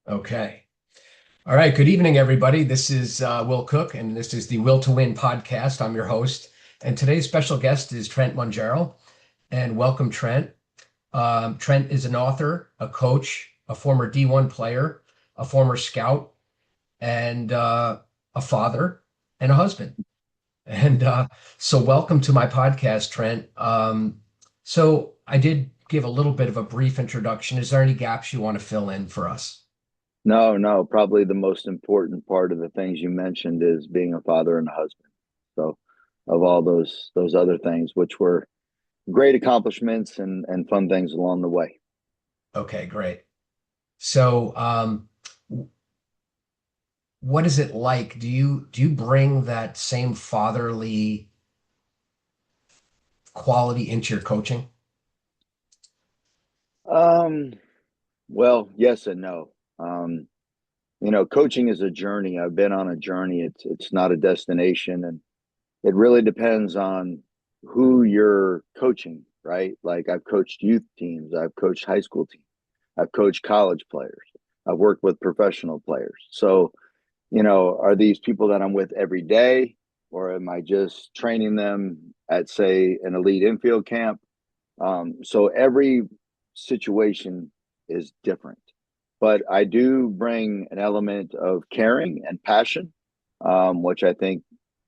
Okay. All right. Good evening, everybody. This is Will Cook, and this is the Will to Win podcast. I'm your host. And today's special guest is Trent Mongero. And welcome, Trent. Trent is an author, a coach, a former D1 player, a former scout, and a father and a husband. And so, welcome to my podcast, Trent. So, I did give a little bit of a brief introduction. Is there any gaps you want to fill in for us? No, probably the most important part of the things you mentioned is being a father and a husband. So, of all those other things, which were great accomplishments and fun things along the way. Okay, great. So, what is it like? Do you bring that same fatherly quality into your coaching? Um, well, yes and no. Coaching is a journey. I've been on a journey. It's not a destination, and it really depends on who you're coaching, right? Like I've coached youth teams, I've coached high school teams, I've coached college players, I've worked with professional players. So, are these people that I'm with every day, or am I just training them at, say, an elite infield camp? So every situation is different, but I do bring an element of caring and passion, which I think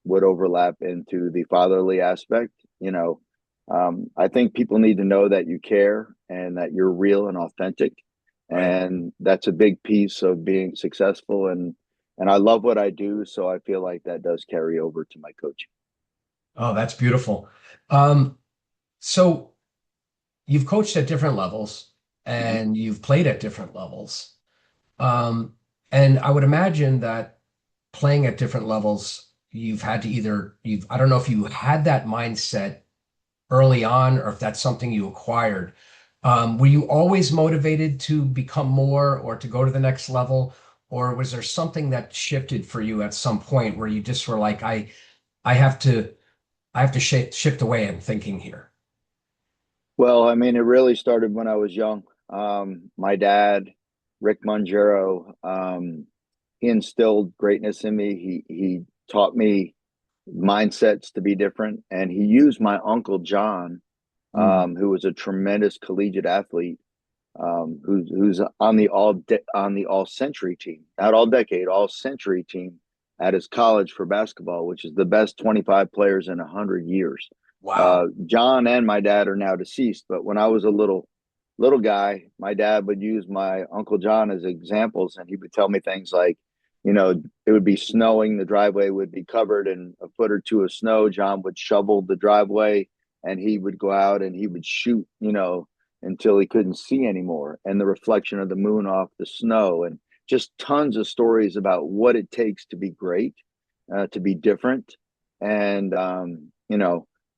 would overlap into the fatherly aspect. I think people need to know that you care and that you're real and authentic, Right. and that's a big piece of being successful. And I love what I do, so I feel like that does carry over to my coaching. Oh, that's beautiful. Um, so you've coached at different levels Mhm. and you've played at different levels. Um, and I would imagine that playing at different levels, you've had to I don't know if you had that mindset early on or if that's something you acquired. Were you always motivated to become more or to go to the next level? Or was there something that shifted for you at some point where you just were like, I have to, I have to shift away in thinking here. Well, I mean, it really started when I was young. My dad, Rick Mongero, he instilled greatness in me. He taught me mindsets to be different, and he used my uncle John, Mm. who was a tremendous collegiate athlete, who's on the all century team, not all decade, all century team at his college for basketball, which is the best 25 players in 100 years. Wow. John and my dad are now deceased, but when I was a little guy, my dad would use my uncle John as examples, and he would tell me things like, it would be snowing, the driveway would be covered in a foot or two of snow. John would shovel the driveway, and he would go out and he would shoot, until he couldn't see anymore, and the reflection of the moon off the snow, and just tons of stories about what it takes to be great, to be different. And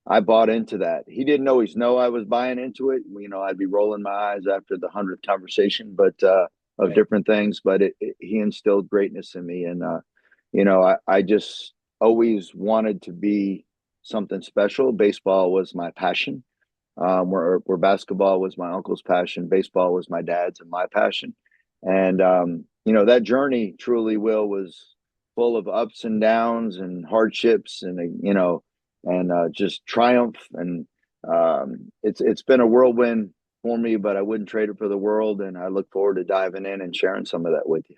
I bought into that. He didn't always know I was buying into it. I'd be rolling my eyes after the 100th conversation, but of Right. different things. But he instilled greatness in me, and I just always wanted to be something special. Baseball was my passion, where basketball was my uncle's passion, baseball was my dad's and my passion. And that journey truly, Will, was full of ups and downs and hardships, and just triumph. And it's been a whirlwind for me, but I wouldn't trade it for the world. And I look forward to diving in and sharing some of that with you.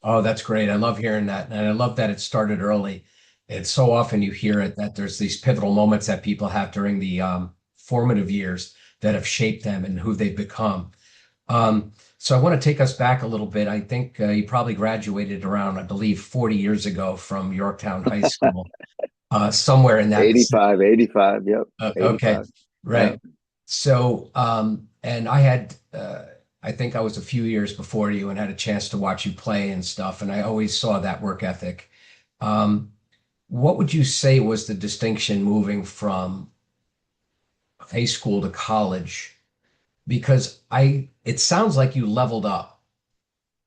Oh, that's great. I love hearing that. And I love that it started early. It's so often you hear it that there's these pivotal moments that people have during the formative years that have shaped them and who they've become. So I want to take us back a little bit. I think you probably graduated around, I believe, 40 years ago from Yorktown High School, somewhere in that vicinity. 85, 85. Yep. Okay, 85. right. Yep. So, and I think I was a few years before you and had a chance to watch you play and stuff, and I always saw that work ethic. Um, what would you say was the distinction moving from high school to college? Because it sounds like you leveled up.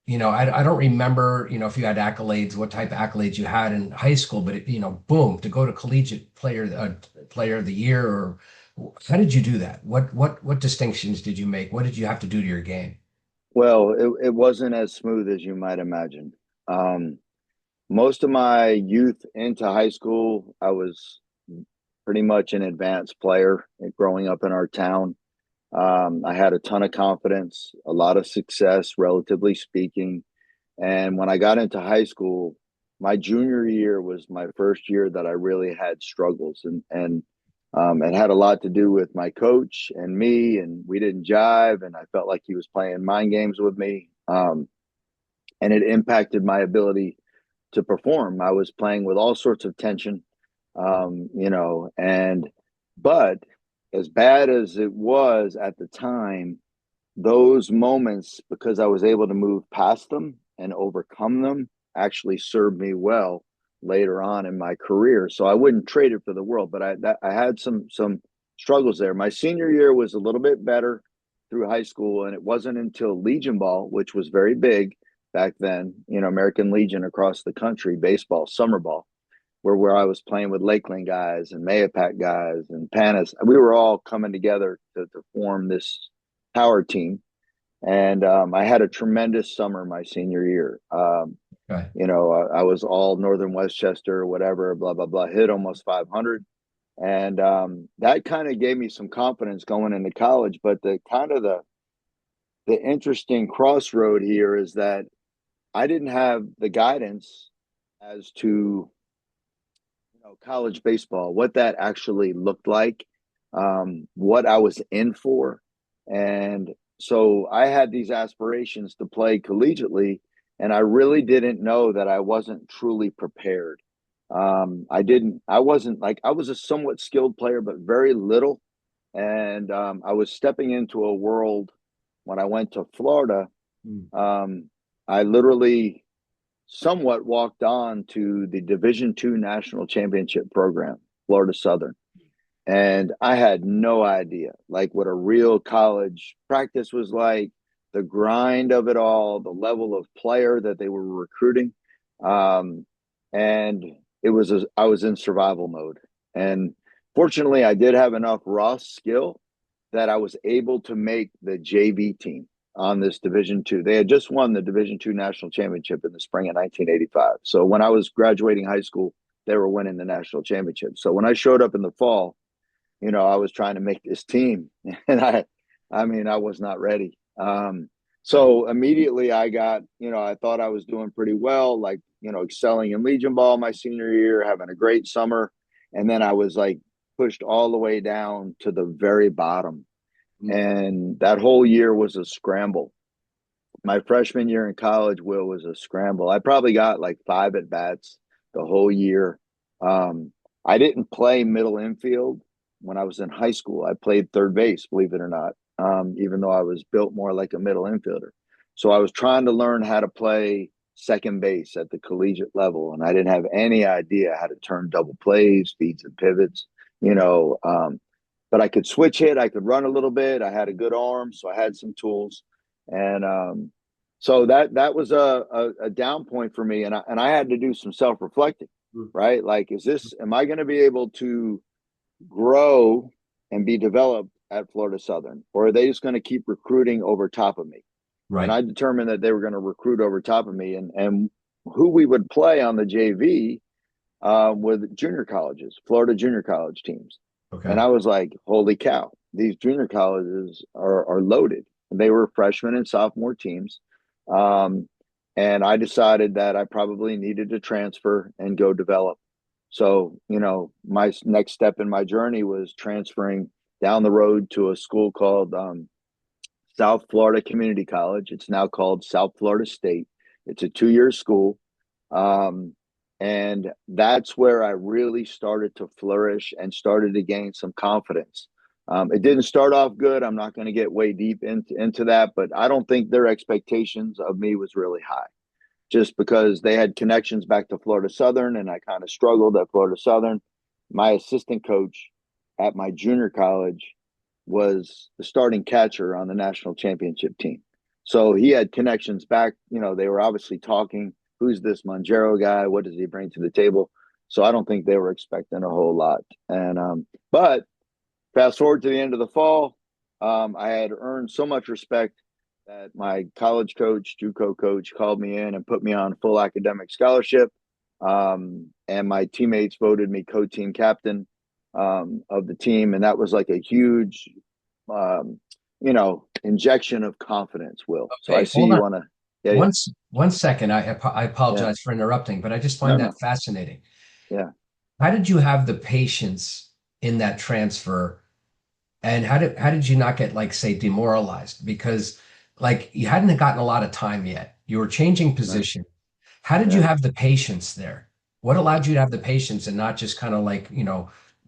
I don't remember, if you had accolades, what type of accolades you had in high school, but boom, to go to collegiate player of the year, or how did you do that? What distinctions did you make? What did you have to do to your game? Well, it wasn't as smooth as you might imagine. Um, Most of my youth into high school, I was pretty much an advanced player growing up in our town. I had a ton of confidence, a lot of success, relatively speaking. And when I got into high school, my junior year was my first year that I really had struggles, and it had a lot to do with my coach and me, and we didn't jive, and I felt like he was playing mind games with me, and it impacted my ability to perform. I was playing with all sorts of tension, and but as bad as it was at the time, those moments, because I was able to move past them and overcome them, actually served me well later on in my career. So I wouldn't trade it for the world, but I had some struggles there. My senior year was a little bit better through high school, and it wasn't until Legion Ball, which was very big back then, American Legion across the country, baseball, summer ball, where I was playing with Lakeland guys and Mayapack guys and Panis. We were all coming together to form this power team, and I had a tremendous summer my senior year. Okay. I was all Northern Westchester, whatever, blah blah blah. Hit almost 500, and that kind of gave me some confidence going into college. But the interesting crossroad here is that I didn't have the guidance as to college baseball, what that actually looked like, what I was in for. And so I had these aspirations to play collegiately, and I really didn't know that I wasn't truly prepared. I wasn't like, I was a somewhat skilled player, but very little. And I was stepping into a world when I went to Florida. Mm. Um, I literally somewhat walked on to the Division II national championship program, Florida Southern. And I had no idea like what a real college practice was like, the grind of it all, the level of player that they were recruiting. Um, and I was in survival mode. And fortunately, I did have enough raw skill that I was able to make the JV team on this Division II. They had just won the Division II national championship in the spring of 1985. So when I was graduating high school, they were winning the national championship. So when I showed up in the fall, I was trying to make this team, and I mean, I was not ready. Right. So immediately I got, I thought I was doing pretty well, like, excelling in Legion Ball my senior year, having a great summer. And then I was like pushed all the way down to the very bottom. Mm. And that whole year was a scramble. My freshman year in college, Will, was a scramble. I probably got like 5 at bats the whole year. I didn't play middle infield when I was in high school. I played third base, believe it or not, even though I was built more like a middle infielder. So I was trying to learn how to play second base at the collegiate level, and I didn't have any idea how to turn double plays, feeds, and pivots. You know, um, but I could switch hit. I could run a little bit. I had a good arm, so I had some tools, and so that was a down point for me, and I had to do some self reflecting, Mm. right? Like, am I going to be able to grow and be developed at Florida Southern, or are they just going to keep recruiting over top of me? And Right. I determined that they were going to recruit over top of me, and who we would play on the JV with junior colleges, Florida junior college teams. And Okay. I was like, holy cow, these junior colleges are loaded. And they were freshman and sophomore teams. Um, and I decided that I probably needed to transfer and go develop. So, my next step in my journey was transferring down the road to a school called South Florida Community College. It's now called South Florida State. It's a 2 year school. Um, and that's where I really started to flourish and started to gain some confidence. It didn't start off good. I'm not going to get way deep into that, but I don't think their expectations of me was really high just because they had connections back to Florida Southern, and I kind of struggled at Florida Southern. My assistant coach at my junior college was the starting catcher on the national championship team. So he had connections back. They were obviously talking, who's this Mongero guy? What does he bring to the table? So I don't think they were expecting a whole lot. And but fast forward to the end of the fall, I had earned so much respect that my college coach, JUCO coach, called me in and put me on full academic scholarship. And my teammates voted me co-team captain of the team, and that was like a huge, injection of confidence. Will, so I Okay, see hold you on. want to, yeah, yeah, One second. I yeah, apologize for interrupting, but I just no, find that no, fascinating. yeah. How did you have the patience in that transfer? And how did you not get, like, say, demoralized? Because, like, you hadn't gotten a lot of time yet. You were changing Right. position. How did you Yeah. have the patience there? What allowed you to have the patience and not just kind of like,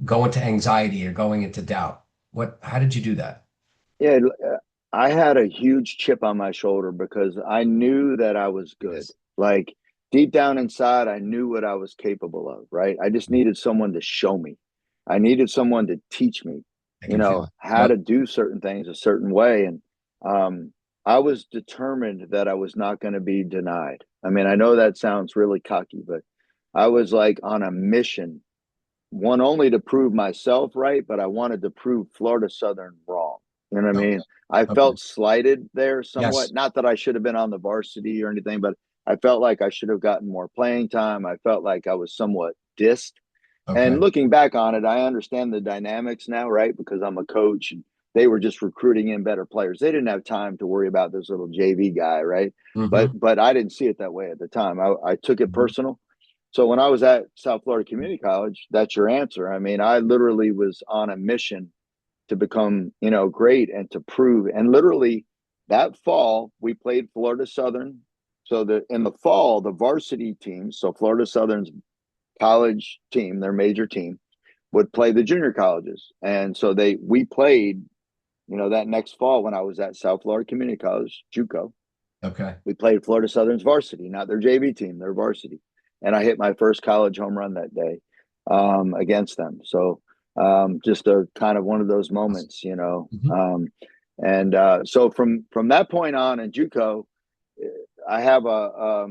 go into anxiety or going into doubt? How did you do that? Yeah, I had a huge chip on my shoulder because I knew that I was good. Yes. Like deep down inside, I knew what I was capable of, right? I just needed someone to show me. I needed someone to teach me, I can feel it. how Yep. to do certain things a certain way. And um, I was determined that I was not going to be denied. I mean, I know that sounds really cocky, but I was like on a mission, one only to prove myself right, but I wanted to prove Florida Southern wrong. You know what I Okay. mean? I Okay. felt slighted there somewhat. Yes. Not that I should have been on the varsity or anything, but I felt like I should have gotten more playing time. I felt like I was somewhat dissed. And Okay. looking back on it, I understand the dynamics now, right? Because I'm a coach and they were just recruiting in better players. They didn't have time to worry about this little JV guy, right? Mm-hmm. But I didn't see it that way at the time. I took it Hmm. personal. So when I was at South Florida Community College, that's your answer. I mean, I literally was on a mission to become, great and to prove. And literally that fall, we played Florida Southern. So that in the fall, the varsity team, so Florida Southern's college team, their major team, would play the junior colleges. And so we played, that next fall when I was at South Florida Community College, JUCO, Okay. we played Florida Southern's varsity, not their JV team, their varsity. And I hit my first college home run that day against them. So just a kind of one of those Awesome. moments, Hmm. and so from that point on in JUCO, I have a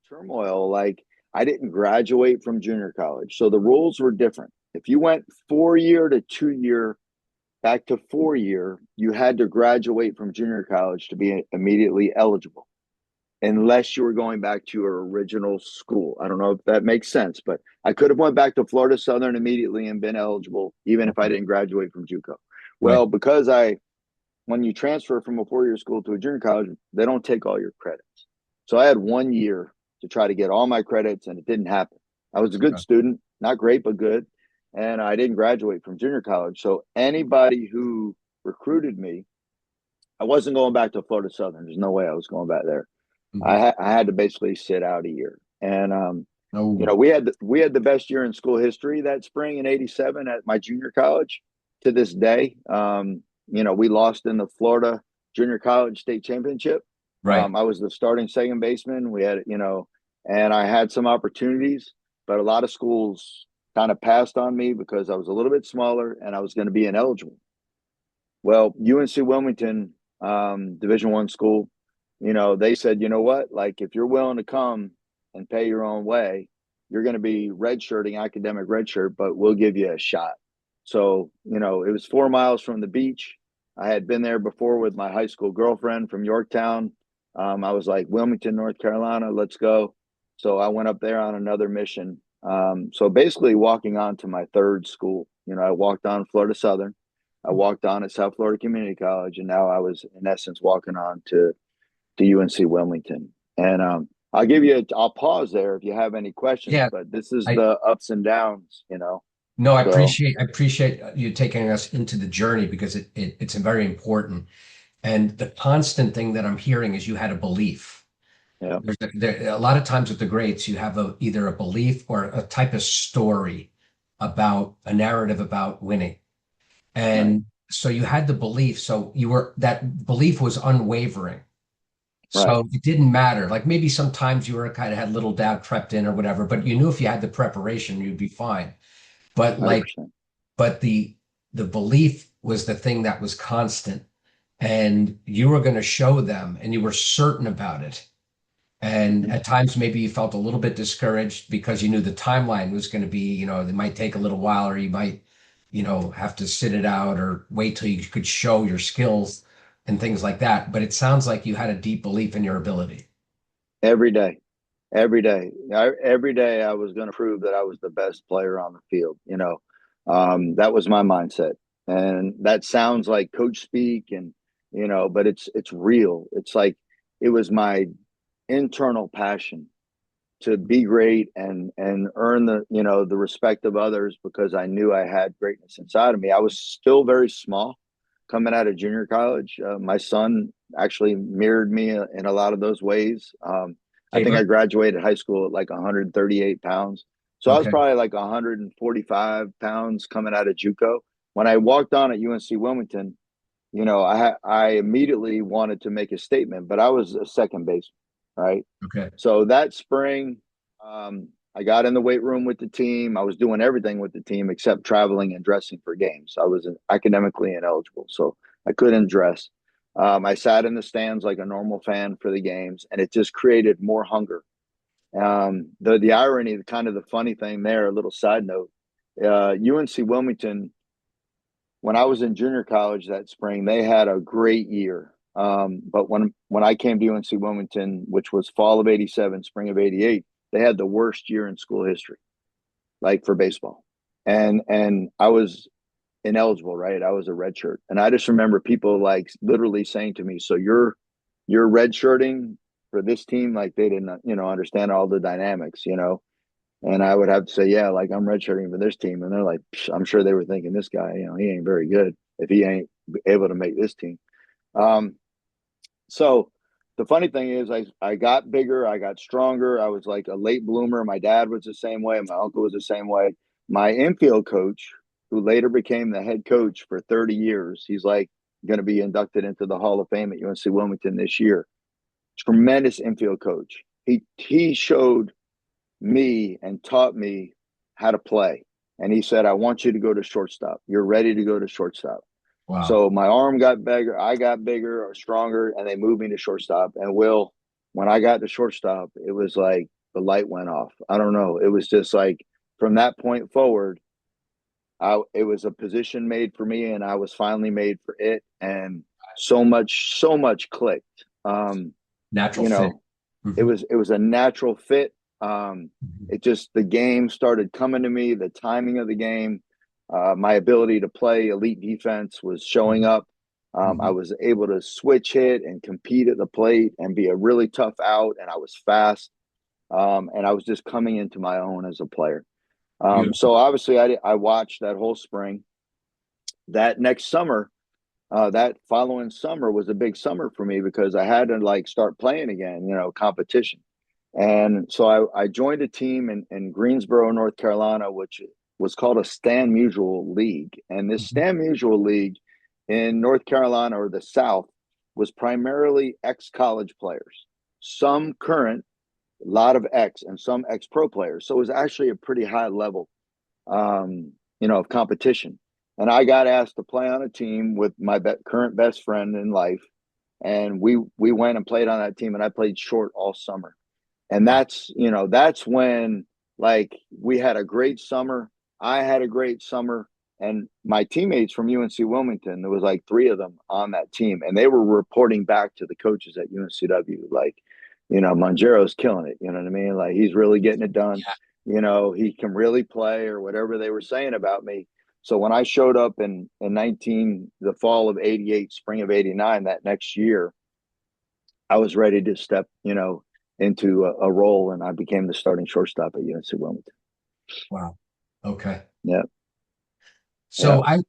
turmoil. Like I didn't graduate from junior college, so the rules were different. If you went 4 year to 2 year back to 4 year, you had to graduate from junior college to be immediately eligible, unless you were going back to your original school. I don't know if that makes sense, but I could have went back to Florida Southern immediately and been eligible, even if I Okay. didn't graduate from JUCO. Right. Well, when you transfer from a 4 year school to a junior college, they don't take all your credits. So I had 1 year to try to get all my credits, and it didn't happen. I was a good Okay. student, not great, but good. And I didn't graduate from junior college. So anybody who recruited me, I wasn't going back to Florida Southern. There's no way I was going back there. Hmm. I had to basically sit out a year. And Oh. we had the best year in school history that spring in '87 at my junior college to this day. We lost in the Florida Junior College State Championship. Right. I was the starting second baseman. We had, and I had some opportunities, but a lot of schools kind of passed on me because I was a little bit smaller and I was going to be ineligible. Well, UNC Wilmington, Division One school, they said, you know what, like if you're willing to come and pay your own way, you're going to be redshirting, academic redshirt, but we'll give you a shot. So, it was 4 miles from the beach. I had been there before with my high school girlfriend from Yorktown. I was like, Wilmington, North Carolina, let's go. So I went up there on another mission. So basically, walking on to my third school, I walked on Florida Southern. I walked on at South Florida Community College, and now I was in essence walking on to UNC Wilmington. And I'll pause there if you have any questions, Yeah. but this is I the ups and downs. No, I So appreciate you taking us into the journey because it's very important. And the constant thing that I'm hearing is you had a belief. yeah, A lot of times with the greats, you have either a belief or a type of story about a narrative about winning. right, And so you had the belief. So that belief was unwavering. right, So it didn't matter. Like maybe sometimes you were kind of had little doubt crept in or whatever, but you knew if you had the preparation, you'd be fine. But like 100%. but the belief was the thing that was constant, and you were going to show them and you were certain about it. And Hmm. at times maybe you felt a little bit discouraged because you knew the timeline was going to be, it might take a little while, or you might, have to sit it out or wait till you could show your skills. and things like that. But it sounds like you had a deep belief in your ability. every day, every day. Every day I was going to prove that I was the best player on the field. That was my mindset, and that sounds like coach speak, and but it's real. It's like it was my internal passion to be great and earn the respect of others because I knew I had greatness inside of me. I was still very small coming out of junior college. My son actually mirrored me in a lot of those ways. I think I Taper. graduated high school at like 138 pounds. So I was Okay. probably like 145 pounds coming out of JUCO. When I walked on at UNC Wilmington, I immediately wanted to make a statement, but I was a second baseman, right? Okay. So that spring, I got in the weight room with the team. I was doing everything with the team except traveling and dressing for games. I was academically ineligible, so I couldn't dress. I sat in the stands like a normal fan for the games, and it just created more hunger. The irony, kind of the funny thing there, a little side note, UNC Wilmington, when I was in junior college that spring, they had a great year. But when I came to UNC Wilmington, which was fall of '87, spring of '88, they had the worst year in school history, like for baseball. And I was ineligible, right? I was a red shirt. And I just remember people like literally saying to me, "So you're red shirting for this team?" Like they didn't, understand all the dynamics. And I would have to say, yeah, like I'm redshirting for this team. And they're like, I'm sure they were thinking this guy, he ain't very good if he ain't able to make this team. Um, so the funny thing is I got bigger, I got stronger. I was like a late bloomer. My dad was the same way. My uncle was the same way. My infield coach, who later became the head coach for 30 years, he's like going to be inducted into the Hall of Fame at UNC Wilmington this year. Tremendous infield coach. He showed me and taught me how to play. And he said, I want you to go to shortstop. You're ready to go to shortstop. Wow. So my arm got bigger, I got bigger or stronger, and they moved me to shortstop. And when I got to shortstop, it was like the light went off. I don't know. It was just like from that point forward, it was a position made for me, and I was finally made for it. And so much clicked. Natural You fit. know, it Mhm. was it was a natural fit. Mhm. It just the game started coming to me. The timing of the game, my ability to play elite defense was showing Mhm. up. I Mhm. was able to switch hit and compete at the plate and be a really tough out, and I was fast. And I was just coming into my own as a player. Beautiful. So obviously, I watched that whole spring. That next summer, that following summer was a big summer for me because I had to like start playing again, competition. And so I joined a team in Greensboro, North Carolina, which was called a Stan Musial League. And this Mhm. Stan Musial League in North Carolina or the South was primarily ex college players, some current, a lot of ex, and some ex pro players. So it was actually a pretty high level of competition. And I got asked to play on a team with my current best friend in life, and we went and played on that team, and I played short all summer. And Wow. that's when like we had a great summer. I had a great summer, and my teammates from UNC Wilmington, there was like three of them on that team, and they were reporting back to the coaches at UNCW, like, Mongero's killing it. You know what I mean? Like he's really getting it done. Yeah. He can really play or whatever they were saying about me. So when I showed up in 19, the fall of '88, spring of '89, that next year, I was ready to step, into a role, and I became the starting shortstop at UNC Wilmington. Wow. Okay. Yeah, yeah, So I'm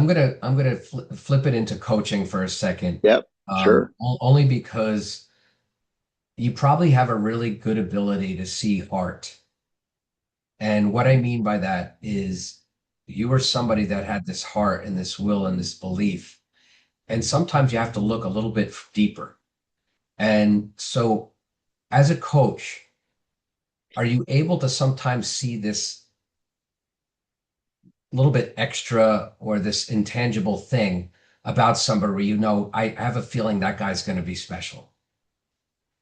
gonna flip it into coaching for a second, yep, sure. only because you probably have a really good ability to see art. And what I mean by that is you were somebody that had this heart and this will and this belief. And sometimes you have to look a little bit deeper. And so as a coach, are you able to sometimes see this little bit extra or this intangible thing about somebody where I have a feeling that guy's going to be special?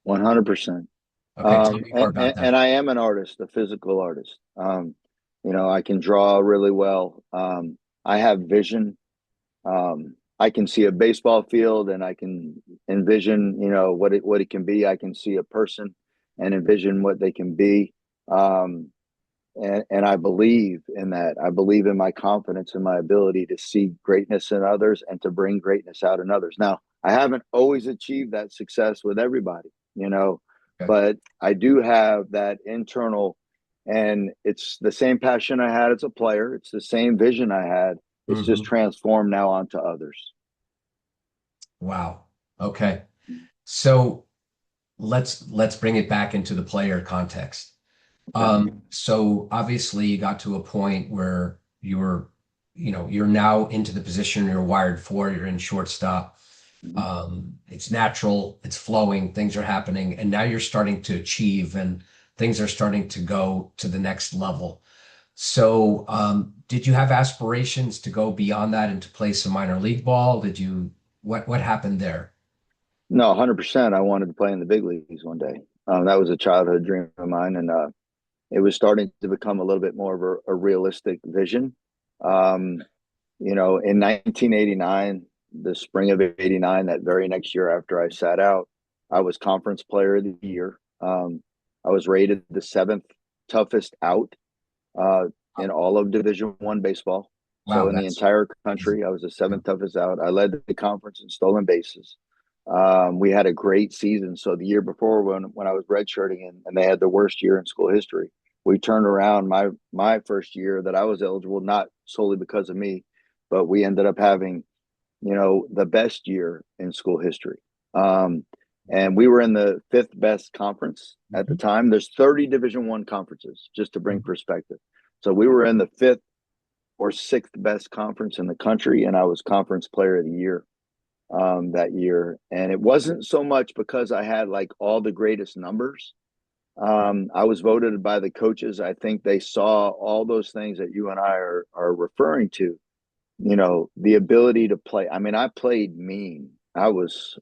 100%. Okay, tell me more about that. And I am an artist, a physical artist. I can draw really well. I have vision. I can see a baseball field and I can envision, what it can be. I can see a person and envision what they can be. Um, and I believe in that. I believe in my confidence and my ability to see greatness in others and to bring greatness out in others. Now, I haven't always achieved that success with everybody, Okay. but I do have that internal, and it's the same passion I had as a player. It's the same vision I had. It's just Hmm. transformed now onto others. Wow. Okay. So let's bring it back into the player context. Okay. So obviously you got to a point where you're now into the position you're wired for. You're in shortstop. Mhm. It's natural, it's flowing, things are happening, and now you're starting to achieve and things are starting to go to the next level. So, did you have aspirations to go beyond that and to play some minor league ball? What happened there? No, 100%. I wanted to play in the big leagues one day. That was a childhood dream of mine, and it was starting to become a little bit more of a realistic vision. Um, in 1989, the spring of '89, that very next year after I sat out, I was Conference Player of the Year. I was rated the seventh toughest out uh, in all of Division One baseball. So Wow, in the that's entire amazing. country, I was the seventh toughest out. I led the conference in stolen bases. We had a great season. So the year before, when I was redshirting and they had the worst year in school history, we turned around my first year that I was eligible, not solely because of me, but we ended up having the best year in school history. Um, and we were in the fifth best conference at the Mhm, time. There's 30 Division One conferences, just to bring mhm. perspective. So we were in the fifth or sixth best conference in the country, and I was Conference Player of the Year that year. And it wasn't so much because I had like all the greatest numbers. I was voted by the coaches. I think they saw all those things that you and I are referring to, the ability to play. I mean, I played mean. I was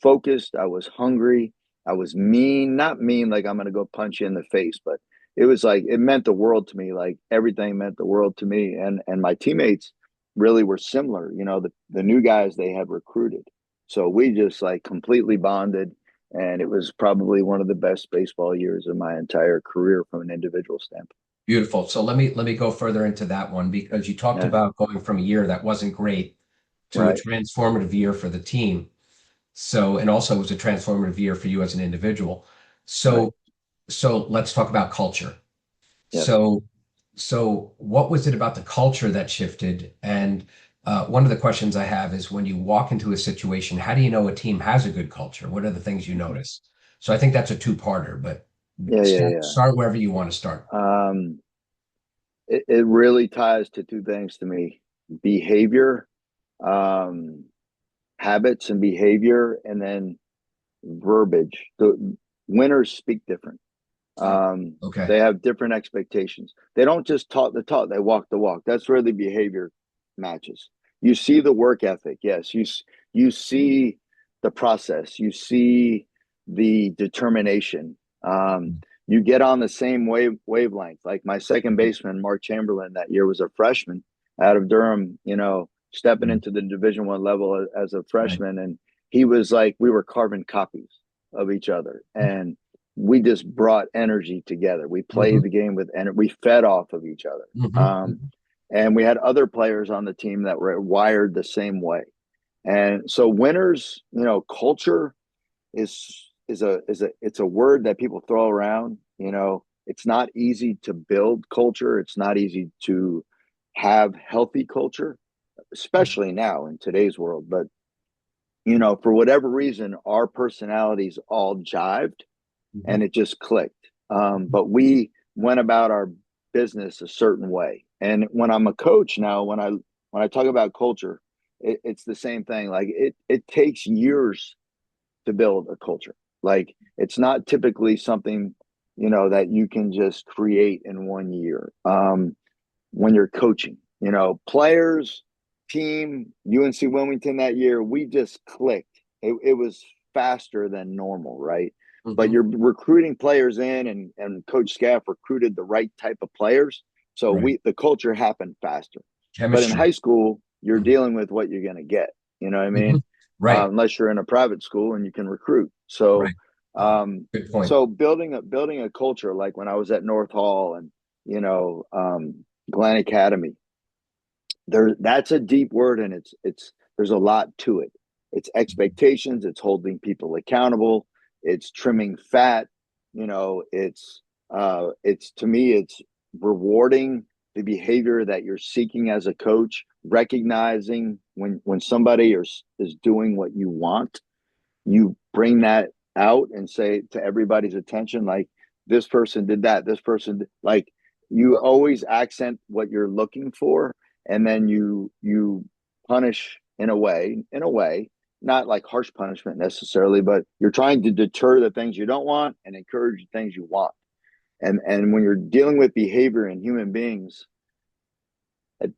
focused. I was hungry. I was mean, not mean like I'm going to go punch you in the face, but it was like, it meant the world to me. Like everything meant the world to me. And my teammates really were similar, the new guys they had recruited. So we just like completely bonded. And it was probably one of the best baseball years of my entire career from an individual standpoint. Beautiful. So let me go further into that one because you talked Yeah. about going from a year that wasn't great to a Right. transformative year for the team. So, and also it was a transformative year for you as an individual. Right. So, so let's talk about culture. Yes. So, so what was it about the culture that shifted? And one of the questions I have is when you walk into a situation, how do you know a team has a good culture? What are the things you notice? So I think that's a two-parter, but Yeah, yeah, yeah. start wherever you want to start. Um, it really ties to two things to me: behavior, um, habits and behavior, and then verbiage. The winners speak different. Oh, Um, okay. they have different expectations. They don't just talk the talk; they walk the walk. That's where the behavior matches. You see the work ethic. Yes, you see the process. You see the determination. You get on the same wavelength. Like my second baseman, Mark Chamberlain, that year was a freshman out of Durham. Stepping Mhm. into the Division One level as a Right. freshman, and he was like we were carbon copies of each other, and we just brought energy together. We played Hmm. the game with energy. We fed off of each other. Hmm. And we had other players on the team that were wired the same way. And so winners, culture it's a word that people throw around. It's not easy to build culture. It's not easy to have healthy culture, especially now in today's world. But for whatever reason, our personalities all jived Hmm. and it just clicked. But we went about our business a certain way. And when I'm a coach now, when I talk about culture, it's the same thing. Like it takes years to build a culture. Like it's not typically something that you can just create in one year. When you're coaching, players, team, UNC Wilmington that year, we just clicked. It was faster than normal, right? But Hmm. you're recruiting players in, and Coach Scaff recruited the right type of players. So Right. the culture happened faster. But in Chemistry. high school, you're Mhm. dealing with what you're going to get. You know what I mean? Mhm. Right. Unless you're in a private school and you can recruit. So, Right. Good point. so building a culture, like when I was at North Hall and, you know, Glen Academy, that's a deep word, and there's a lot to it. It's expectations, it's holding people accountable, it's trimming fat, you know, it's to me, it's rewarding the behavior that you're seeking as a coach, recognizing when somebody is doing what you want, you bring that out and say to everybody's attention, like, this person did that, this person like, you always accent what you're looking for, and then you punish in a way, not like harsh punishment necessarily, but you're trying to deter the things you don't want and encourage the things you want. And when you're dealing with behavior in human beings,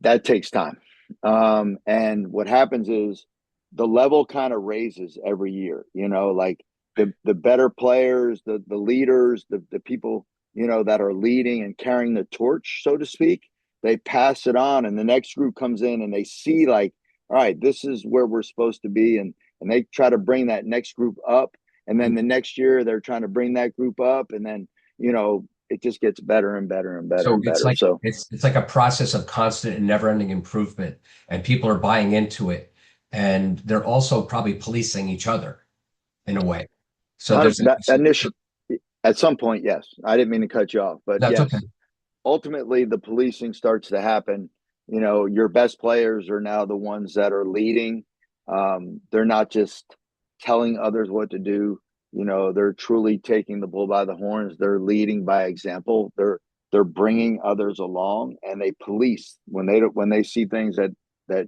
that takes time. And what happens is the level kind of raises every year, you know, like the better players, the leaders, the people, you know, that are leading and carrying the torch, so to speak, they pass it on, and the next group comes in and they see, like, all right, this is where we're supposed to be. And they try to bring that next group up. And then the next year they're trying to bring that group up. And then, you know, it just gets better and better and better So and better. So it's like a process of constant and never-ending improvement, and people are buying into it, and they're also probably policing each other in a way. So there's a, that initial at some point, yes. I didn't mean to cut you off, but that's okay. yes, ultimately the policing starts to happen. You know, your best players are now the ones that are leading. They're not just telling others what to do. You know, they're truly taking the bull by the horns. They're leading by example. They're bringing others along, and they police when they see things that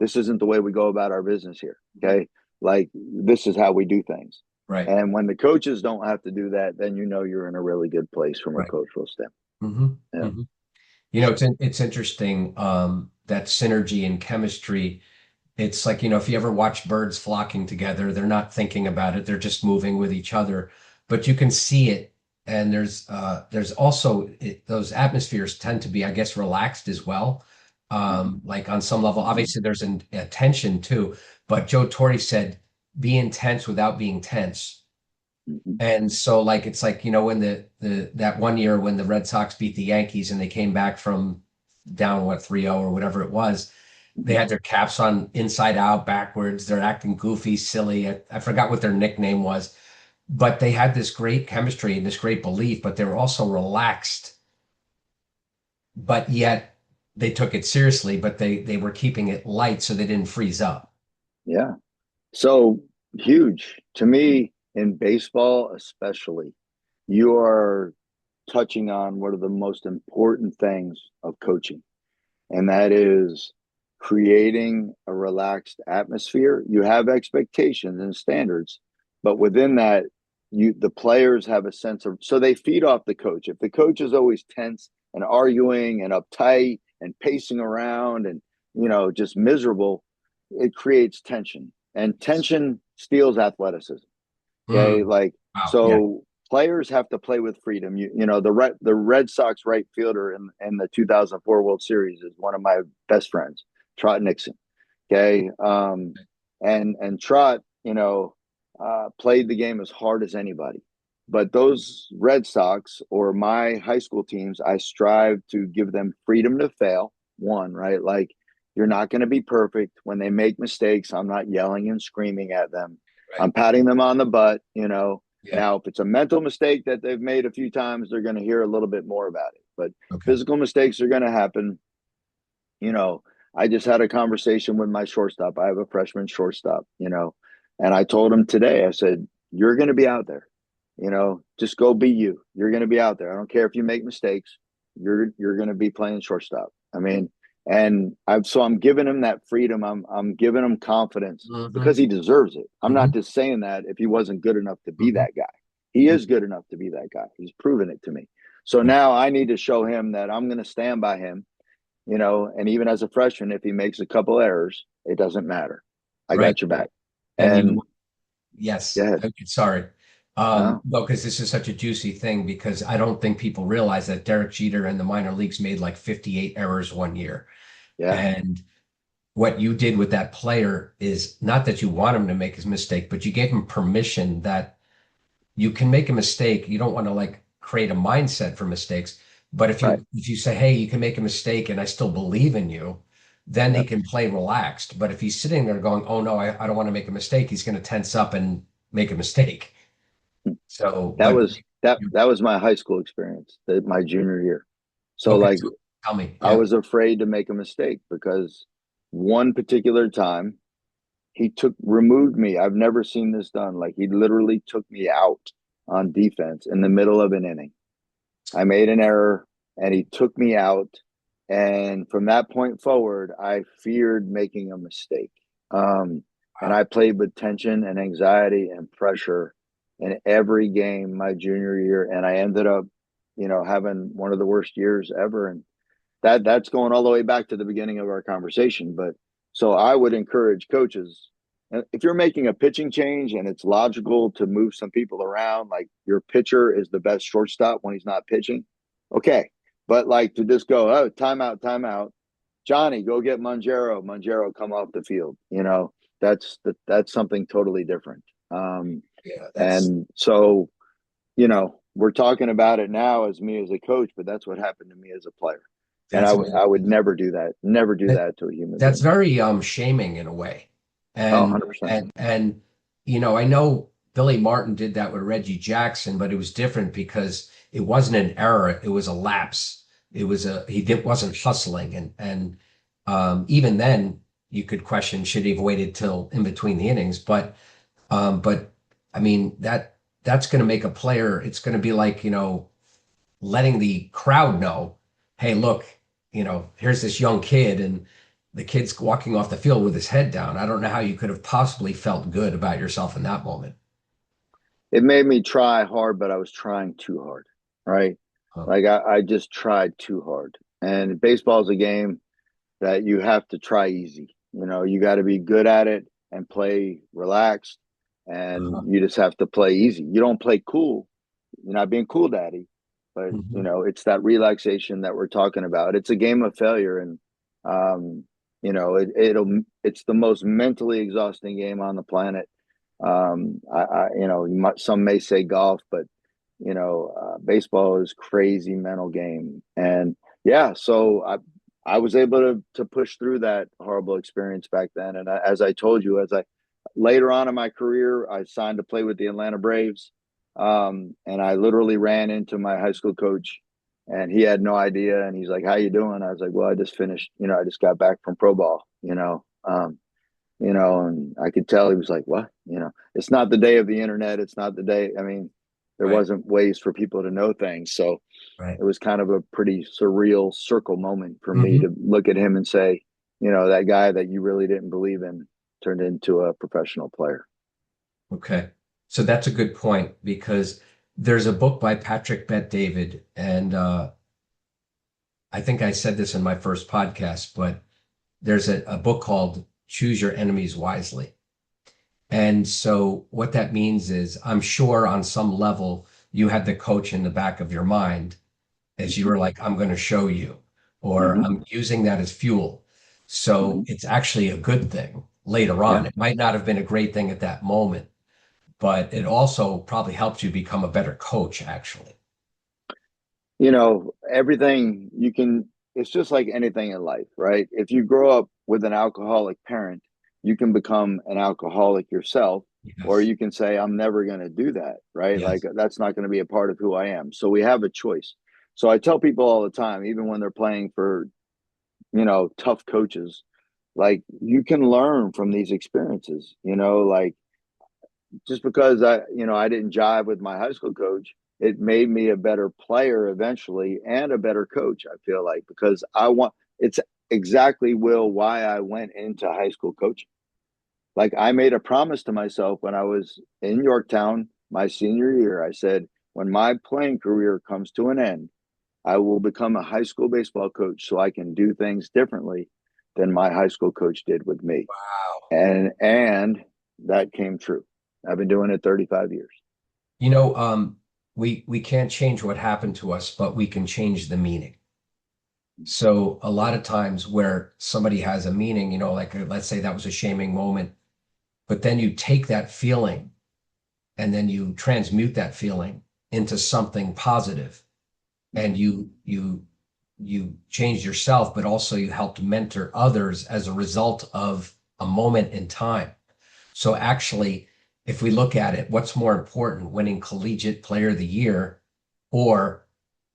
this isn't the way we go about our business here. Okay. Like, this is how we do things. Right. And when the coaches don't have to do that, then you know you're in a really good place from a Right. cultural standpoint. hmm Yeah. hmm it's interesting, that synergy and chemistry. It's like, if you ever watch birds flocking together, they're not thinking about it, they're just moving with each other, but you can see it. And there's also those atmospheres tend to be, I guess, relaxed as well. Like on some level, obviously there's a tension too, but Joe Torre said, be intense without being tense. Mm-hmm. And so, like, it's like, when the that one year when the Red Sox beat the Yankees and they came back from down, what, 3-0 or whatever it was, they Mm-hmm. had their caps on inside out backwards. They're acting goofy, silly. I forgot what their nickname was, but they had this great chemistry and this great belief, but they were also relaxed, but yet they took it seriously, but they were keeping it light so they didn't freeze up. Yeah. So huge to me in baseball, especially. You are touching on one of the most important things of coaching, and that is creating a relaxed atmosphere. You have expectations and standards, but within that, the players have a sense of, so they feed off the coach. If the coach is always tense and arguing and uptight and pacing around and, you know, just miserable, it creates tension, and tension steals athleticism. Okay, Mm, like, wow. Yeah. so players have to play with freedom. You know, the Red Sox right fielder in the 2004 World Series is one of my best friends, Trot Nixon. Okay, and Trot, you know, played the game as hard as anybody. But those Red Sox or my high school teams, I strive to give them freedom to fail. One, right? Like, you're not going to be perfect. When they make mistakes, I'm not yelling and screaming at them. Right. I'm patting them on the butt, you know. Yeah. Now, if it's a mental mistake that they've made a few times, they're going to hear a little bit more about it. But Okay. physical mistakes are going to happen. You know, I just had a conversation with my shortstop. I have a freshman shortstop, you know, and I told him today, I said, you're going to be out there, you know, just go be you. You're going to be out there. I don't care if you make mistakes. You're going to be playing shortstop. I mean, and I'm giving him that freedom. I'm giving him confidence hmm because he deserves it. I'm hmm not just saying that if he wasn't good enough to be hmm that guy. He is good enough to be that guy. He's proven it to me. So Yeah. now I need to show him that I'm going to stand by him, you know, and even as a freshman, if he makes a couple errors, it doesn't matter. I Right. got your back. And And go yes, ahead. sorry. No, No, because this is such a juicy thing, because I don't think people realize that Derek Jeter in the minor leagues made like 58 errors one year. yeah. And what you did with that player is not that you want him to make his mistake, but you gave him permission that you can make a mistake. You don't want to like create a mindset for mistakes. But Right. if you say, hey, you can make a mistake and I still believe in you, then he Yep. can play relaxed. But if he's sitting there going, oh no, I don't want to make a mistake, he's going to tense up and make a mistake. So, That but was that was my high school experience, my junior year. So okay, like so tell me, I yeah. was afraid to make a mistake because one particular time he removed me. I've never seen this done. Like he literally took me out on defense in the middle of an inning. I made an error and he took me out. And from that point forward, I feared making a mistake. And Wow. I played with tension and anxiety and pressure in every game my junior year. And I ended up, having one of the worst years ever. And that's going all the way back to the beginning of our conversation. But so I would encourage coaches, if you're making a pitching change and it's logical to move some people around, like your pitcher is the best shortstop when he's not pitching, okay. But like to just go, oh, timeout, timeout, Johnny, go get Mongero. Mongero, come off the field. That's something totally different. Yeah, And so we're talking about it now as me as a coach, but that's what happened to me as a player. And that's I would amazing. never do that. Never do That, that to a human that's being. very shaming in a way. Oh, And 100%. I know Billy Martin did that with Reggie Jackson, but it was different because it wasn't an error, it was a lapse. It was a he did wasn't hustling and even then you could question should he have waited till in between the innings, but I mean that's going to make a player, it's going to be like, letting the crowd know, hey, look, here's this young kid and the kid's walking off the field with his head down. I don't know how you could have possibly felt good about yourself in that moment. It made me try hard, but I was trying too hard. Right. Huh. Like I just tried too hard. And baseball is a game that you have to try easy. You got to be good at it and play relaxed. And Uh-huh. you just have to play easy. You don't play cool. You're not being cool daddy, but Mhm. it's that relaxation that we're talking about. It's a game of failure, and um, it's the most mentally exhausting game on the planet. Some may say golf, but baseball is crazy mental game, and yeah, so I was able to push through that horrible experience back then, and as I told you, as I later on in my career, I signed to play with the Atlanta Braves. And I literally ran into my high school coach and he had no idea. And he's like, how you doing? I was like, well, I just finished, I just got back from pro ball, and I could tell he was like, what? It's not the day of the internet. It's not the day. I mean, there Right, wasn't ways for people to know things. So right. it was kind of a pretty surreal circle moment for me Hmm. to look at him and say, that guy that you really didn't believe in turned into a professional player. Okay. So that's a good point because there's a book by Patrick Bet David, and I think I said this in my first podcast, but there's a book called Choose Your Enemies Wisely. And so what that means is I'm sure on some level you had the coach in the back of your mind as you Mm-hmm. were like, I'm going to show you, or Mm-hmm. I'm using that as fuel. So Mm-hmm. it's actually a good thing later Yeah. on. It might not have been a great thing at that moment, but it also probably helped you become a better coach, actually. Everything you can, it's just like anything in life, right? If you grow up with an alcoholic parent, you can become an alcoholic yourself, or Yes. you can say, I'm never going to do that, right? Like Yes. that's not going to be a part of who I am. So we have a choice. So I tell people all the time, even when they're playing for, tough coaches, like you can learn from these experiences, like just because I didn't jive with my high school coach, it made me a better player eventually and a better coach. I feel like because it's exactly Will why I went into high school coaching. Like I made a promise to myself when I was in Yorktown my senior year. I said, when my playing career comes to an end, I will become a high school baseball coach so I can do things differently than my high school coach did with me. Wow. And that came true. I've been doing it 35 years. You know, we can't change what happened to us, but we can change the meaning. So a lot of times where somebody has a meaning, like let's say that was a shaming moment, but then you take that feeling and then you transmute that feeling into something positive, and you changed yourself, but also you helped mentor others as a result of a moment in time. So actually, if we look at it, what's more important, winning collegiate player of the year or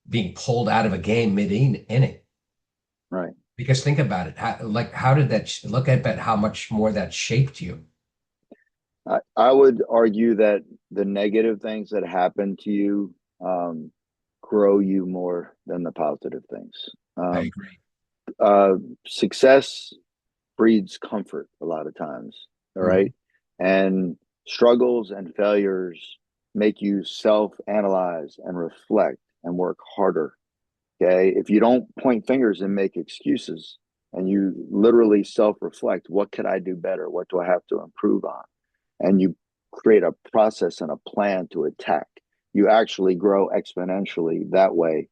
being pulled out of a game mid-inning? Right. Because think about it, how did that look at that, how much more that shaped you? I would argue that the negative things that happen to you grow you more than the positive things. I Um, agree. uh, Success breeds comfort a lot of times. All Mhm. right. And struggles and failures make you self analyze and reflect and work harder. Okay. If you don't point fingers and make excuses and you literally self reflect, what could I do better? What do I have to improve on? And you create a process and a plan to attack, you actually grow exponentially that way.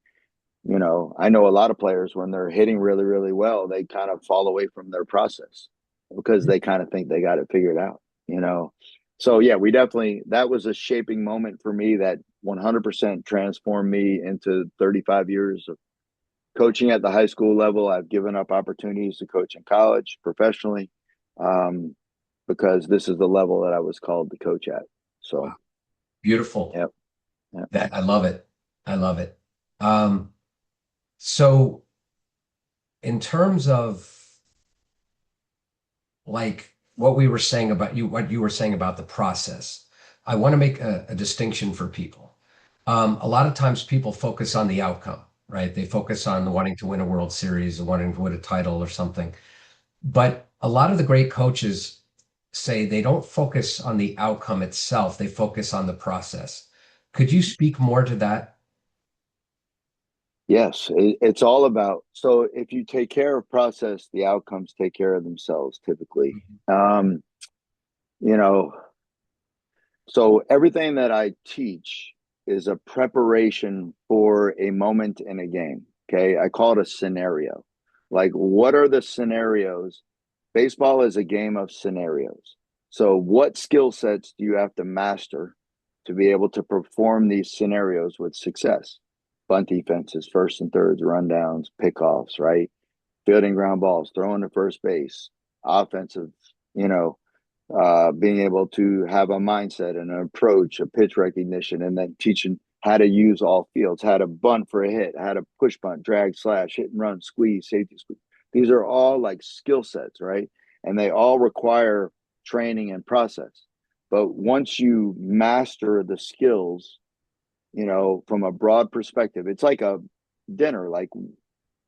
I know a lot of players when they're hitting really, really well, they kind of fall away from their process because they kind of think they got it figured out. So yeah, we definitely, that was a shaping moment for me that 100% transformed me into 35 years of coaching at the high school level. I've given up opportunities to coach in college professionally, um, because this is the level that I was called to coach at. So, Wow. Beautiful. yep, yep. That I love it. I love it. Um, so in terms of like what you were saying about the process, I want to make a distinction for people. A lot of times people focus on the outcome, right? They focus on wanting to win a World Series or wanting to win a title or something. But a lot of the great coaches say they don't focus on the outcome itself, they focus on the process. Could you speak more to that? Yes, it's all about. So if you take care of process, the outcomes take care of themselves typically. Mhm. Um, you know, so everything that I teach is a preparation for a moment in a game. Okay. I call it a scenario. Like, what are the scenarios? Baseball is a game of scenarios. So, what skill sets do you have to master to be able to perform these scenarios with success? Bunt defenses, first and thirds, rundowns, pickoffs, right? Fielding ground balls, throwing to first base, offensive, you know, being able to have a mindset and an approach, a pitch recognition, and then teaching how to use all fields, how to bunt for a hit, how to push bunt, drag, slash, hit and run, squeeze, safety squeeze. These are all like skill sets, right? And they all require training and process. But once you master the skills, from a broad perspective, it's like a dinner. Like,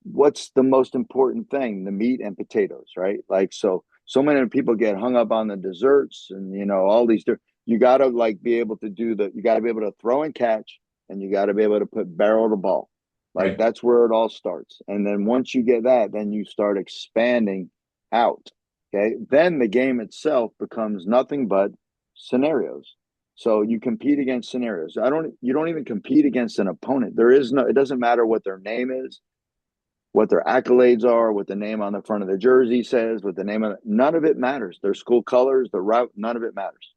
what's the most important thing? The meat and potatoes, right? Like, so many people get hung up on the desserts and all these. You got to like be able to do the. You got to be able to throw and catch, and you got to be able to put barrel to ball. Like, Right. that's where it all starts. And then once you get that, then you start expanding out. Okay, then the game itself becomes nothing but scenarios. So you compete against scenarios. You don't even compete against an opponent. There is no, it doesn't matter what their name is, what their accolades are, what the name on the front of the jersey says, what the name of none of it matters. Their school colors, the route, none of it matters.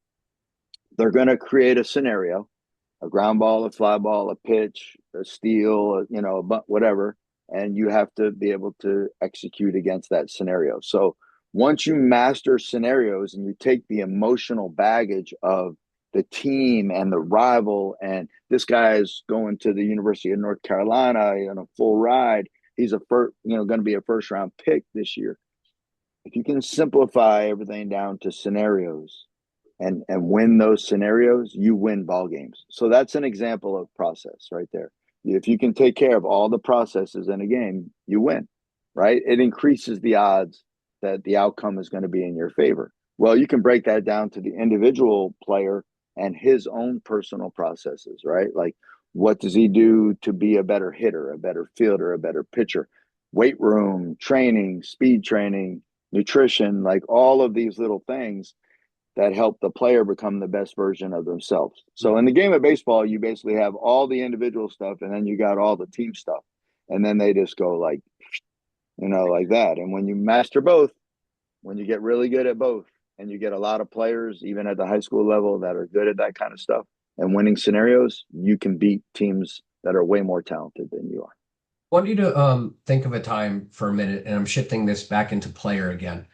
They're going to create a scenario, a ground ball, a fly ball, a pitch, a steal, whatever, and you have to be able to execute against that scenario. So once you master scenarios and you take the emotional baggage of the team and the rival, and this guy is going to the University of North Carolina on a full ride. He's going to be a first round pick this year. If you can simplify everything down to scenarios and win those scenarios, you win ball games. So that's an example of process right there. If you can take care of all the processes in a game, you win, right? It increases the odds that the outcome is going to be in your favor. Well, you can break that down to the individual player and his own personal processes, right? Like, what does he do to be a better hitter, a better fielder, a better pitcher? Weight room, training, speed training, nutrition, like all of these little things that help the player become the best version of themselves. So in the game of baseball, you basically have all the individual stuff and then you got all the team stuff. And then they just go like like that. And when you master both, when you get really good at both, and you get a lot of players, even at the high school level, that are good at that kind of stuff and winning scenarios, you can beat teams that are way more talented than you are. I want you to think of a time for a minute, and I'm shifting this back into player again.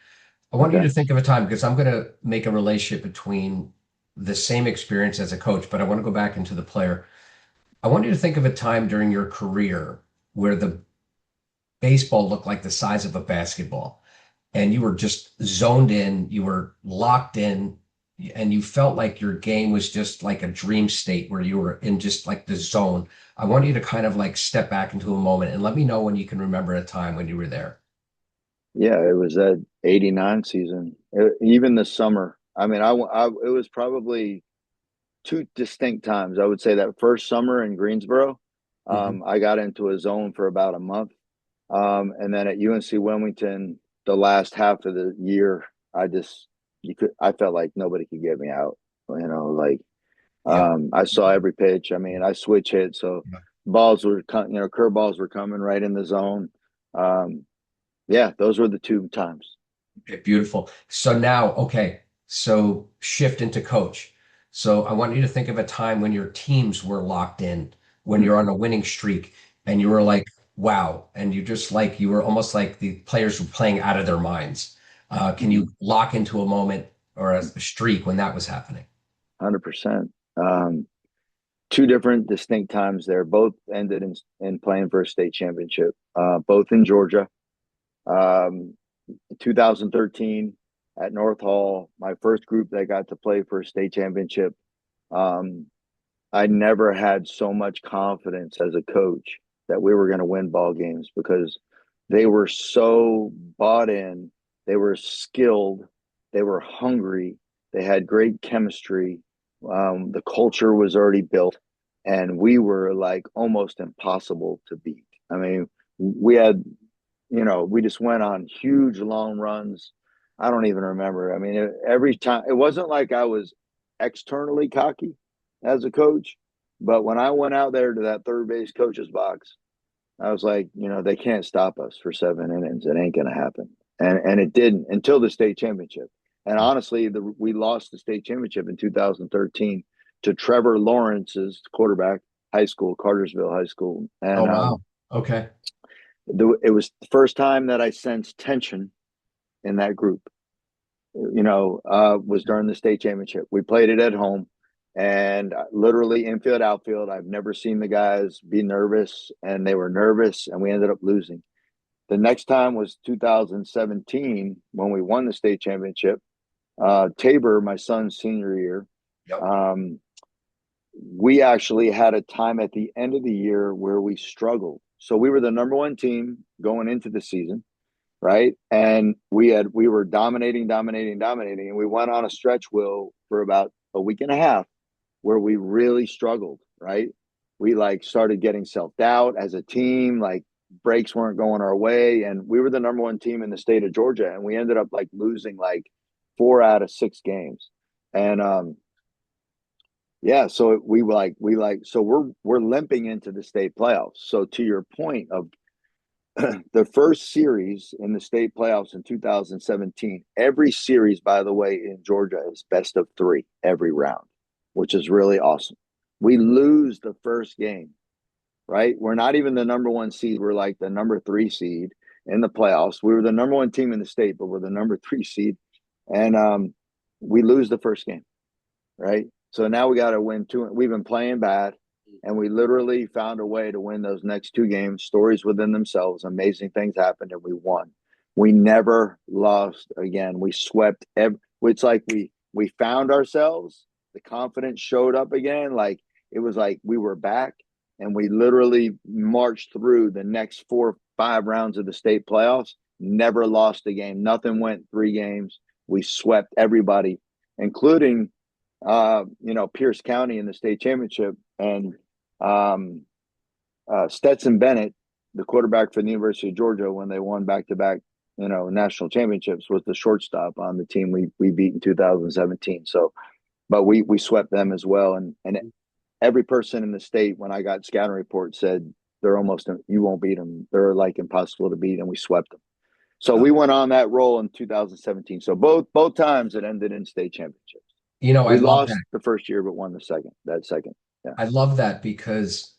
I want you Okay. to think of a time because I'm going to make a relationship between the same experience as a coach, but I want to go back into the player. I want you to think of a time during your career where the baseball looked like the size of a basketball and you were just zoned in, you were locked in, and you felt like your game was just like a dream state where you were in just like the zone. I want you to kind of like step back into a moment and let me know when you can remember a time when you were there. Yeah, it was that '89 season. Even the summer. I mean, it was probably two distinct times. I would say that first summer in Greensboro, Mhm. I got into a zone for about a month. And then at UNC Wilmington, the last half of the year, I felt like nobody could get me out. Like Yep. I saw every pitch. I mean, I switch hit, so curveballs were coming right in the zone. Um, yeah, those were the two times. Okay, beautiful. So now, okay, so shift into coach. So I want you to think of a time when your teams were locked in, when you're on a winning streak, and you were like, wow, and you were almost like the players were playing out of their minds. Can you 100%. lock into a moment or a streak when that was happening? Two different distinct times there. Both ended in playing for a state championship. Both in Georgia. Um, 2013 at North Hall, my first group that got to play for a state championship. Um, I never had so much confidence as a coach that we were going to win ball games because they were so bought in, they were skilled, they were hungry, they had great chemistry. The culture was already built, and we were like almost impossible to beat. I mean, we had, we just went on huge long runs. I don't even remember. I mean, every time it wasn't like I was externally cocky as a coach, but when I went out there to that third base coach's box, I was like, they can't stop us for 7 innings. It ain't gonna happen, and it didn't until the state championship. And honestly, we lost the state championship in 2013 to Trevor Lawrence's quarterback, high school, Cartersville High School, Oh, and wow. Okay. it was the first time that I sensed tension in that group. Was during the state championship. We played it at home, and literally infield, outfield. I've never seen the guys be nervous, and they were nervous, and we ended up losing. The next time was 2017 when we won the state championship. Tabor, my son's senior year, Yep. um, we actually had a time at the end of the year where we struggled. So we were the number one team going into the season, right? And we were dominating, dominating, dominating, and we went on a stretch, Will, for about a week and a half where we really struggled, right? We like started getting self-doubt as a team, like breaks weren't going our way, and we were the number one team in the state of Georgia, and we ended up like losing like 4 out of 6 games. And yeah, so so we're limping into the state playoffs. So to your point of the first series in the state playoffs in 2017, every series, by the way, in Georgia is best of three every round, which is really awesome. We lose the first game, right? We're not even the number one seed. We're like the number 3 seed in the playoffs. We were the number one team in the state, but we're the number 3 seed. And we lose the first game, right? So now we got to win two. We've been playing bad, and we literally found a way to win those next 2 games. Stories within themselves. Amazing things happened, and we won. We never lost again. We swept. It's like we found ourselves. The confidence showed up again. Like it was like we were back, and we literally marched through the next 4 or 5 rounds of the state playoffs. Never lost a game. Nothing went 3 games. We swept everybody, including Pierce County in the state championship, and um, Stetson Bennett, the quarterback for the University of Georgia, when they won back-to-back, national championships, was the shortstop on the team we beat in 2017. So, but we swept them as well, and every person in the state when I got scouting reports said they're almost, you won't beat them. They're like impossible to beat, and we swept them. So Uh, we went on that roll in 2017. So both times it ended in state championships. I We love lost that. the first year, but won the second. That second, yeah, I love that because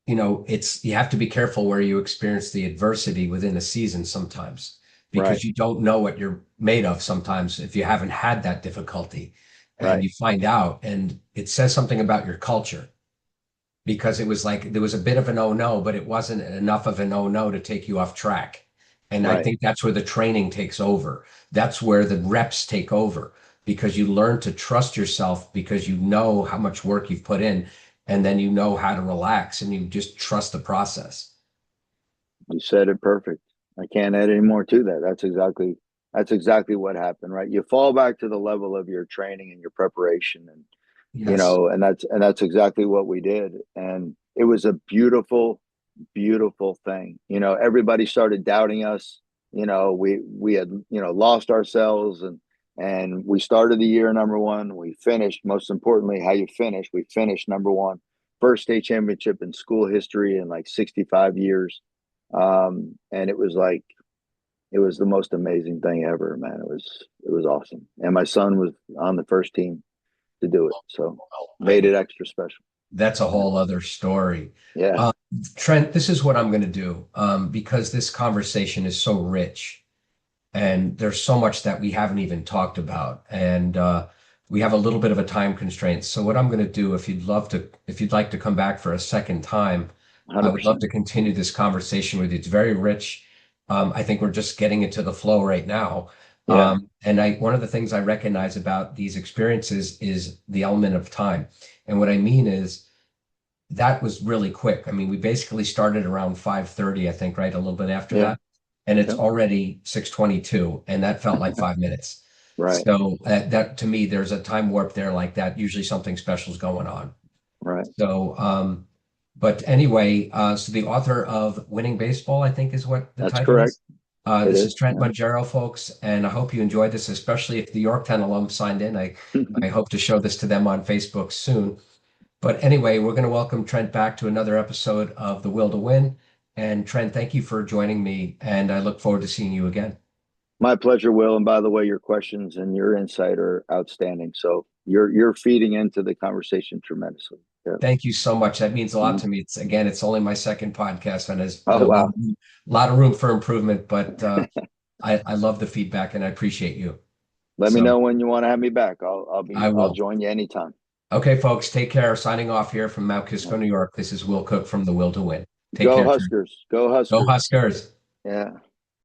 it's you have to be careful where you experience the adversity within a season sometimes right, because you don't know what you're made of sometimes if you haven't had that difficulty and right. you find out and it says something about your culture because it was like there was a bit of an oh no, but it wasn't enough of an oh no to take you off track. And I Right. think that's where the training takes over. That's where the reps take over because you learn to trust yourself because you know how much work you've put in and then you know how to relax and you just trust the process. You said it perfect. I can't add any more to that. That's exactly what happened, right? You fall back to the level of your training and your preparation, and Yes. and that's exactly what we did. And it was a beautiful, beautiful thing. Everybody started doubting us. We had lost ourselves, and we started the year number one. We finished, most importantly, how you finish. We finished number one, first state championship in school history in like 65 years. And it was the most amazing thing ever, man. It was awesome. And my son was on the first team to do it, so Well, made it extra special. that's a Yeah, whole other story. yeah, Uh, Trent, this is what I'm going to do because this conversation is so rich. And there's so much that we haven't even talked about. And we have a little bit of a time constraint. So what I'm going to do, if you'd like to come back for a second time, I would love 100%. to continue this conversation with you. It's very rich. I think we're just getting into the flow right now. Yeah, And one of the things I recognize about these experiences is the element of time. And what I mean is that was really quick. I mean, we basically started around 5:30, I think, right? A little bit after yeah, that. And it's yeah. already 6:22, and that felt like 5 minutes. Right, So that to me, there's a time warp there like that. Usually something special is going on. right. So, but anyway, so the author of Winning Baseball, I think is what the That's title correct. is. It This is. is Trent Mongero, folks, and I hope you enjoyed this, especially if the Yorktown alum signed in. Yeah. I hope to show this to them on Facebook soon. But anyway, we're going to welcome Trent back to another episode of The Will to Win. And Trent, thank you for joining me, and I look forward to seeing you again. My pleasure, Will. And by the way, your questions and your insight are outstanding. So you're feeding into the conversation tremendously. Yeah. Thank you so much. That means a lot Mhm. to me. It's only my second podcast, and there's Oh, wow. a lot of room for improvement. But I love the feedback, and I appreciate you. Let me So know when you want to have me back. I'll I be I'll will. join you anytime. Okay, folks, take care. Signing off here from Mount Yeah. Kisco, New York. This is Will Cook from The Will to Win. Take Go care, Trent. Huskers. Go Go Huskers. Huskers. Yeah.